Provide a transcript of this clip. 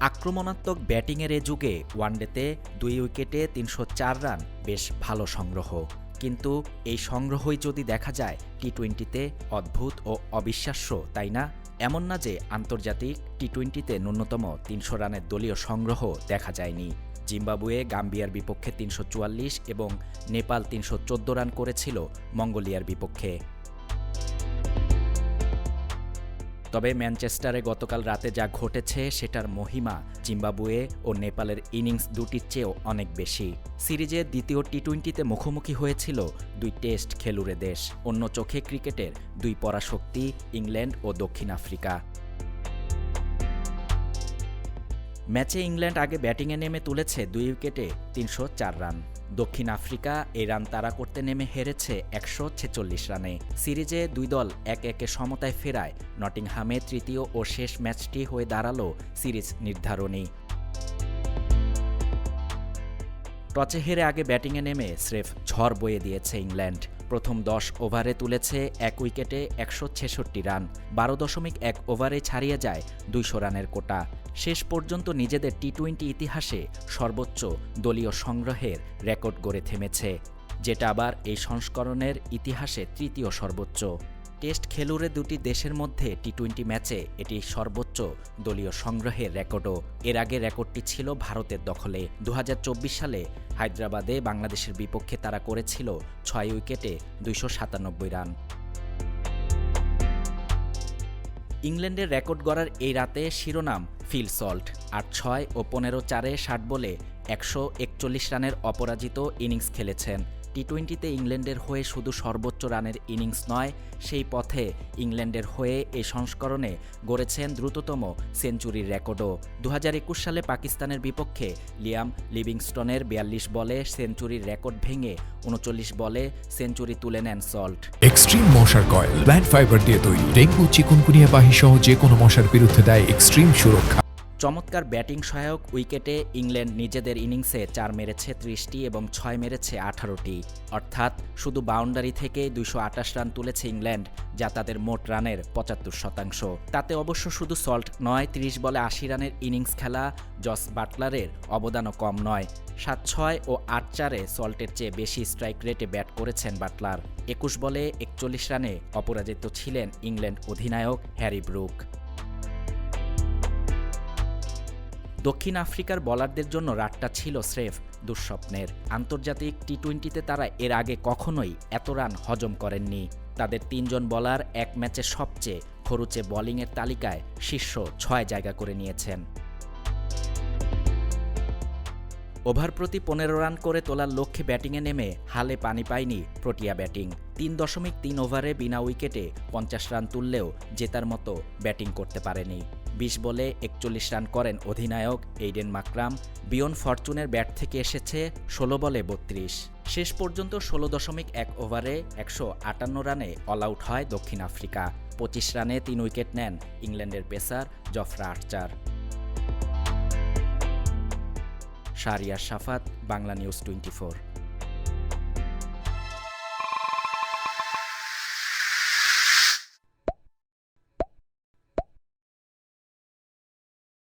আক্রমণাত্মক ব্যাটিংয়ের এ যুগে ওয়ানডেতে ২ উইকেটে ৩০৪ রান বেশ ভালো সংগ্রহ। কিন্তু এই সংগ্রহই যদি দেখা যায় টি-টোয়েন্টিতে অদ্ভুত ও অবিশ্বাস্য, তাই না? এমন না যে আন্তর্জাতিক টি-টোয়েন্টিতে ন্যূনতম ৩০০ রানের দলীয় সংগ্রহ দেখা যায়নি। জিম্বাবুয়ে গাম্বিয়ার বিপক্ষে ৩৪৪ এবং নেপাল ৩১৪ রান করেছিল মঙ্গোলিয়ার বিপক্ষে। তবে ম্যানচেস্টারে গতকাল রাতে যা ঘটেছে সেটার মহিমা জিম্বাবুয়ে ও নেপালের ইনিংস দুটির চেয়েও অনেক বেশি। সিরিজের দ্বিতীয় টি-টোয়েন্টিতে মুখোমুখি হয়েছিল দুই টেস্ট খেলুড়ে দেশ, অন্য চোখে ক্রিকেটের দুই পরাশক্তি ইংল্যান্ড ও দক্ষিণ আফ্রিকা। ম্যাচে ইংল্যান্ড আগে ব্যাটিংয়ে নেমে তুলেছে ২ উইকেটে ৩০৪ রান। দক্ষিণ আফ্রিকা এই রান তাড়া করতে নেমে হেরেছে ১৪৬ রানে। সিরিজে দুই দল একে সমতায় ফেরায় নটিংহামে তৃতীয় ও শেষ ম্যাচটি হয়ে দাঁড়ালো সিরিজ নির্ধারণী। টসে হেরে আগে ব্যাটিংয়ে নেমে স্রেফ ঝড় বয়ে দিয়েছে ইংল্যান্ড। প্রথম ১০ ওভারে তুলেছে ১ উইকেটে ১৬৬ রান, ১২.১ ওভারে ছাড়িয়ে যায় ২০০ রানের কোটা। শেষ পর্যন্ত নিজেদের টি-টোয়েন্টি ইতিহাসে সর্বোচ্চ দলীয় সংগ্রহের রেকর্ড গড়ে থেমেছে, যেটা আবার এই সংস্করণের ইতিহাসে তৃতীয় সর্বোচ্চ। টেস্ট খেলুড়ে দুটি দেশের মধ্যে টি-টোয়েন্টি ম্যাচে এটি সর্বোচ্চ দলীয় সংগ্রহের রেকর্ডও। এর আগে রেকর্ডটি ছিল ভারতের দখলে। ২০২৪ সালে হায়দ্রাবাদে বাংলাদেশের বিপক্ষে তারা করেছিল ৬ উইকেটে ২৯৭ রান। ইংল্যান্ডের রেকর্ড গড়ার এই রাতে শিরোনাম ফিল সল্ট, ৮-৬ ও ১৫-৪-এ ৬০ বলে ১৪১ রানের অপরাজিত ইনিংস খেলেছেন। টি-টোয়েন্টিতে ইংল্যান্ডের হয়ে শুধু সর্বোচ্চ রানের ইনিংস নয়, সেই পথে ইংল্যান্ডের হয়ে এই সংস্করণে গড়েছেন দ্রুততম সেঞ্চুরির রেকর্ডও। ২০২১ সালে পাকিস্তানের বিপক্ষে লিয়াম লিভিংস্টনের ৪২ বলে সেঞ্চুরির রেকর্ড ভেঙে ৩৯ বলে সেঞ্চুরি তুলে নেন সল্ট। এক্সট্রিম মশার কয়েল প্ল্যান্ট ফাইবার দিয়ে তৈরি, ডেঙ্গু চিকুনগুনিয়া বাহি সহ যে কোনো মশার বিরুদ্ধে দেয় এক্সট্রিম সুরক্ষা। চমৎকার ব্যাটিং সহায়ক উইকেটে ইংল্যান্ড নিজেদের ইনিংসে ৪ মেরেছে ৩০টি এবং ৬ মেরেছে ১৮টি, অর্থাৎ শুধু বাউন্ডারি থেকে ২২৮ রান তুলেছে ইংল্যান্ড, যা তাদের মোট রানের ৭৫%। তাতে অবশ্য শুধু সল্ট নয়, ৩০ বলে ৮০ রানের ইনিংস খেলা জস বাটলারের অবদানও কম নয়। ৭-৬ ও ৮-৪-এ সল্টের চেয়ে বেশি স্ট্রাইক রেটে ব্যাট করেছেন বাটলার। ২১ বলে ৪১ রানে অপরাজিত ছিলেন ইংল্যান্ড অধিনায়ক হ্যারি ব্রুক। দক্ষিণ আফ্রিকার বোলারদের জন্য রাতটা ছিল স্রেফ দুঃস্বপ্নের। আন্তর্জাতিক টি-টোয়েন্টিতে তারা এর আগে কখনোই এত রান হজম করেননি। তাদের ৩ জন বোলার এক ম্যাচে সবচেয়ে খরুচে বোলিংয়ের তালিকায় শীর্ষ ৬ জায়গা করে নিয়েছেন। ওভার প্রতি ১৫ রান করে তোলার লক্ষ্যে ব্যাটিংয়ে নেমে হালে পানি পায়নি প্রোটিয়া ব্যাটিং। ৩.৩ ওভারে বিনা উইকেটে ৫০ রান তুললেও জেতার মতো ব্যাটিং করতে পারেনি। ২০ বলে ৪১ রান করেন অধিনায়ক এইডেন মাকরাম। বিয়ন ফরচুনের ব্যাট থেকে এসেছে ১৬ বলে ৩২। শেষ পর্যন্ত ১৬.১ ওভারে ১৫৮ রানে অল আউট হয় দক্ষিণ আফ্রিকা। ২৫ রানে ৩ উইকেট নেন ইংল্যান্ডের পেসার জফরা আর্চার। শাহরিয়ার শাফাত, বাংলা নিউজ 24।